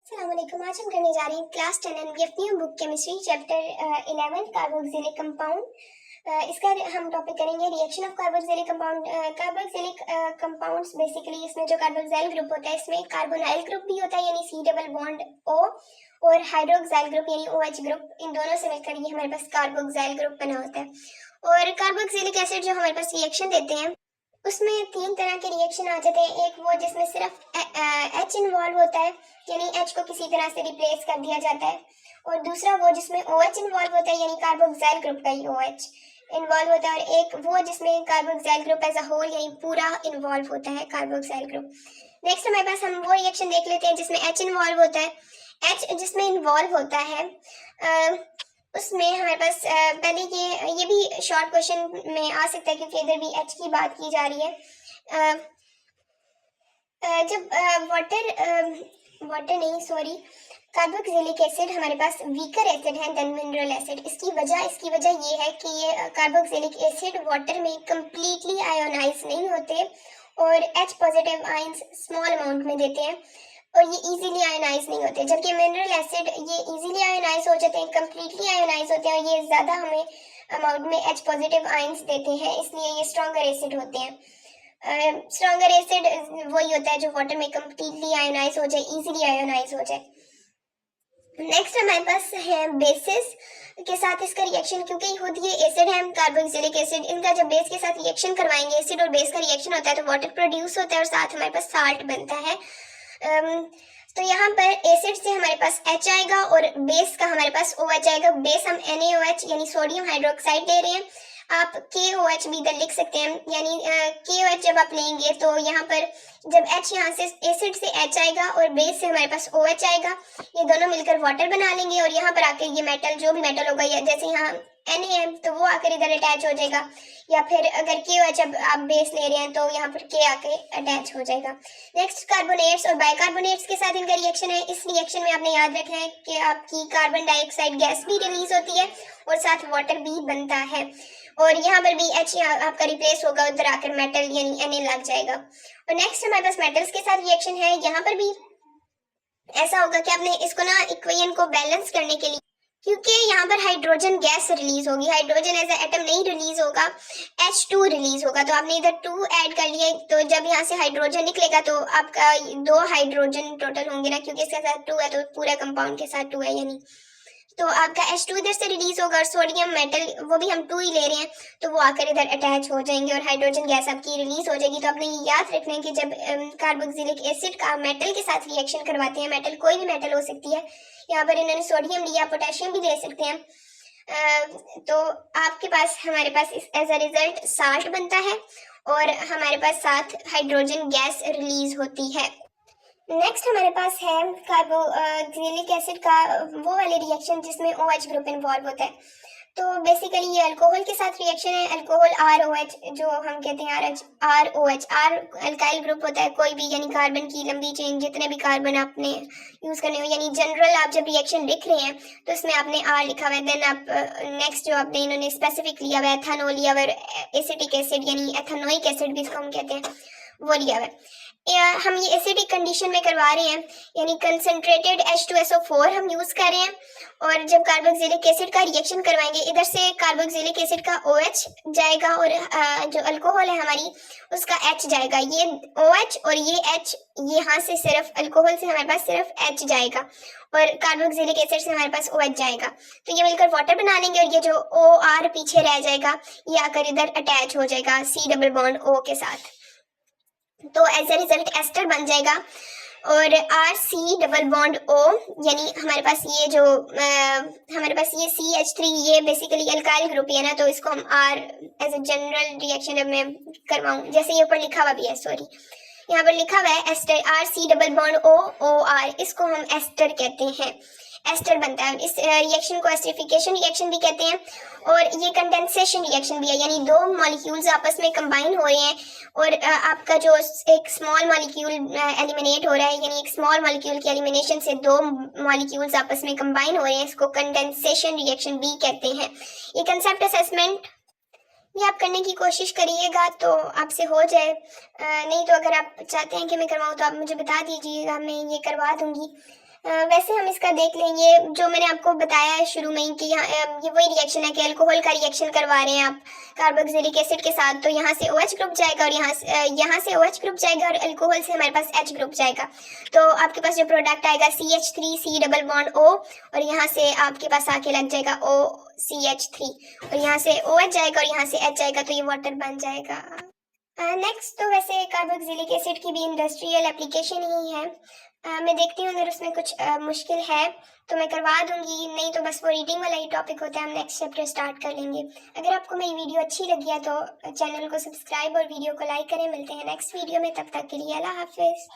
अस्सलामुअलैकुम। आज हम करने जा रहे हैं class 10 NBFPM book chemistry chapter 11 carboxylic compound. इसका हम टॉपिक करेंगे reaction of carboxylic compound. Carboxylic compounds basically इसमें जो कार्बोक्सिल ग्रुप होता है इसमें कार्बोनाइल ग्रुप भी होता है यानी सी डबल बॉन्ड ओ, और हाइड्रोक्साइल ग्रुप यानी OH ग्रुप। इन दोनों से मिलकर ये हमारे पास कार्बोक्सिल ग्रुप बना होता है। और कार्बोक्सिलिक एसिड जो हमारे पास रिएक्शन देते हैं उसमें तीन तरह के रिएक्शन आ जाते हैं। एक वो जिसमें सिर्फ H इन्वॉल्व होता है यानी H को किसी तरह से रिप्लेस कर दिया जाता है, और दूसरा वो जिसमें OH इन्वॉल्व होता है यानी कार्बोक्सिल ग्रुप का ही OH इन्वॉल्व होता है, और एक वो जिसमें carboxyl group as a whole यानी पूरा इन्वॉल्व होता है कार्बोक्सिल ग्रुप। नेक्स्ट हमारे पास हम वो रिएक्शन देख लेते हैं जिसमें H इन्वॉल्व होता है। H जिसमें इन्वॉल्व होता है उसमें हमारे पास पहले ये भी शॉर्ट क्वेश्चन में आ सकता है क्योंकि इधर भी H की बात की जा रही है। जब वाटर नहीं सॉरी कार्बोक्सिलिक एसिड हमारे पास वीकर एसिड है देन मिनरल एसिड। इसकी वजह ये है कि ये कार्बोक्सिलिक एसिड वाटर में कंप्लीटली आयोनाइज नहीं होते और H positive ions small amount में देते हैं और ये इजीली आयोनाइज नहीं होते, जबकि मिनरल एसिड ये इजीली आयोनाइज हो जाते हैं, कंप्लीटली आयोनाइज होते हैं और ये ज़्यादा हमें अमाउंट में H पॉजिटिव आयंस देते हैं, इसलिए ये स्ट्रॉन्गर एसिड होते हैं। स्ट्रॉन्गर एसिड वही होता है जो वाटर में कंप्लीटली आयोनाइज हो जाए, इजीली आयोनाइज हो जाए। नेक्स्ट हमारे पास है बेसिस के साथ इसका रिएक्शन, क्योंकि खुद ये एसिड है कार्बोक्सिलिक एसिड, इनका जब बेस के साथ रिएक्शन करवाएंगे एसिड और बेस का रिएक्शन होता है तो वाटर प्रोड्यूस होता है और साथ हमारे पास साल्ट बनता है। तो यहाँ पर एसिड से हमारे पास H आएगा और बेस का हमारे पास OH आएगा। बेस हम NaOH यानी सोडियम हाइड्रोक्साइड ले रहे हैं, आप KOH भी इधर लिख सकते हैं, यानी KOH जब आप लेंगे तो यहाँ पर जब H यहाँ से एसिड से H आएगा और बेस से हमारे पास OH आएगा, ये दोनों मिलकर वाटर बना लेंगे और यहाँ पर आकर ये मेटल जो भी मेटल होगा या जैसे यहाँ Na है तो वो आकर इधर अटैच हो जाएगा, या फिर अगर KOH अब आप बेस ले रहे हैं तो यहाँ पर K आके अटैच हो जाएगा। नेक्स्ट कार्बोनेट्स और बाइकार्बोनेट्स के साथ इनका रिएक्शन है। इस रिएक्शन में आपने याद रखना है कि आपकी कार्बन डाइऑक्साइड गैस भी रिलीज होती है और साथ वाटर भी बनता है, और यहाँ पर भी H आपका रिप्लेस होगा, उधर आकर मेटल यानी Na लग जाएगा। और नेक्स्ट हमारे पास मेटल्स के साथ रिएक्शन है। यहाँ पर भी ऐसा होगा कि आपने इसको ना इक्वेशन को बैलेंस करने के लिए, क्योंकि यहाँ पर हाइड्रोजन गैस रिलीज होगी, हाइड्रोजन एज एटम नहीं रिलीज होगा, H2 रिलीज होगा, तो आपने इधर 2 ऐड कर लिया, तो जब यहाँ से हाइड्रोजन निकलेगा तो आपका 2 हाइड्रोजन टोटल होंगे ना, क्योंकि इसके साथ 2 है तो पूरा कंपाउंड के साथ 2 है, यानी तो आपका H2 इधर से रिलीज होगा और सोडियम मेटल वो भी हम 2 ही ले रहे हैं तो वो आकर इधर अटैच हो जाएंगे और हाइड्रोजन गैस आपकी रिलीज हो जाएगी। तो आपने ये याद रखना है कि जब कार्बोक्सिलिक एसिड का मेटल के साथ रिएक्शन करवाते हैं, मेटल कोई भी मेटल हो सकती है, यहाँ पर इन्होंने सोडियम लिया, पोटेशियम भी ले सकते हैं, तो आपके पास हमारे पास एज अ रिजल्ट साल्ट बनता है और हमारे पास साथ हाइड्रोजन गैस रिलीज होती है। नेक्स्ट हमारे पास है कार्बोक्सिलिक एसिड का वो वाले रिएक्शन जिसमें OH ग्रुप इन्वॉल्व होता है। तो बेसिकली ये अल्कोहल के साथ रिएक्शन है। अल्कोहल ROH जो हम कहते हैं ROH, R अल्काइल ग्रुप होता है कोई भी, यानी कार्बन की लंबी चेन जितने भी कार्बन आपने यूज करने हो, यानी जनरल आप जब रिएक्शन लिख रहे हैं तो इसमें आपने R लिखा हुआ है, देन आप नेक्स्ट जो आपने इन्होंने स्पेसिफिक लिया हुआ है एथेनॉल लिया हुआ है, एसिटिक एसिड यानी एथेनोइक एसिड भी इसको हम कहते हैं वो लिया हुआ है। हम ये एसिडिक कंडीशन में करवा रहे हैं यानी कंसंट्रेटेड H2SO4 हम यूज कर रहे हैं, और जब कार्बोक्सिलिक एसिड का रिएक्शन करवाएंगे इधर से कार्बोक्सिलिक एसिड का OH जाएगा और जो अल्कोहल है हमारी उसका H जाएगा, ये OH और ये H यहाँ से सिर्फ अल्कोहल से हमारे पास सिर्फ H जाएगा और कार्बोक्सिलिक एसिड से हमारे पास OH जाएगा, तो ये मिलकर वाटर बना लेंगे और ये जो OR पीछे रह जाएगा ये आकर इधर अटैच हो जाएगा C डबल बॉन्ड O के साथ, तो एज अ रिजल्ट एस्टर बन जाएगा। और RC डबल बॉन्ड O यानी हमारे पास ये जो हमारे पास ये CH3 ये बेसिकली अल्काइल ग्रुप है ना, तो इसको हम R as a general reaction अब मैं करवाऊँ, जैसे ये ऊपर लिखा हुआ भी है, सॉरी यहाँ पर लिखा हुआ है ester RC double bond OR, इसको हम एस्टर कहते हैं, एस्टर बनता है। इस रिएक्शन को एस्टरिफिकेशन रिएक्शन भी कहते हैं और ये कंडेंसेशन रिएक्शन भी है, यानी दो मॉलिक्यूल्स आपस में कंबाइन हो रहे हैं और आपका जो एक स्मॉल मॉलिक्यूल एलिमिनेट हो रहा है, यानी एक स्मॉल मॉलिक्यूल की एलिमिनेशन से दो मॉलिक्यूल्स आपस में कंबाइन हो रहे हैं, इसको कंडेंसेशन रिएक्शन भी कहते हैं। ये कंसेप्ट असेसमेंट ये आप करने की कोशिश करिएगा तो आपसे हो जाए, नहीं तो अगर आप चाहते हैं कि मैं करवाऊँ तो आप मुझे बता दीजिएगा, मैं ये करवा दूंगी। वैसे हम इसका देख लें, ये जो मैंने आपको बताया है शुरू में ही कि यहाँ ये वही रिएक्शन है कि अल्कोहल का रिएक्शन करवा रहे हैं आप कार्बोक्सिलिक एसिड के साथ, तो यहाँ से OH ग्रुप जाएगा और यहाँ से OH ग्रुप जाएगा और अल्कोहल से हमारे पास H ग्रुप जाएगा। तो आपके पास जो प्रोडक्ट आएगा CH3C डबल बॉन्ड O, और यहाँ से आपके पास आके लग जाएगा OCH3, और यहाँ से OH जाएगा और यहाँ से H जाएगा, तो ये वाटर बन जाएगा। नेक्स्ट तो वैसे कार्बोक्सिलिक एसिड की भी इंडस्ट्रियल एप्लीकेशन ही है। मैं देखती हूँ अगर उसमें कुछ मुश्किल है तो मैं करवा दूंगी, नहीं तो बस वो रीडिंग वाला ही टॉपिक होता है, हम नेक्स्ट चैप्टर स्टार्ट कर लेंगे। अगर आपको मेरी वीडियो अच्छी लगी है तो चैनल को सब्सक्राइब और वीडियो को लाइक करें। मिलते हैं नेक्स्ट वीडियो में, तब तक के लिए अल्लाह हाफिज़।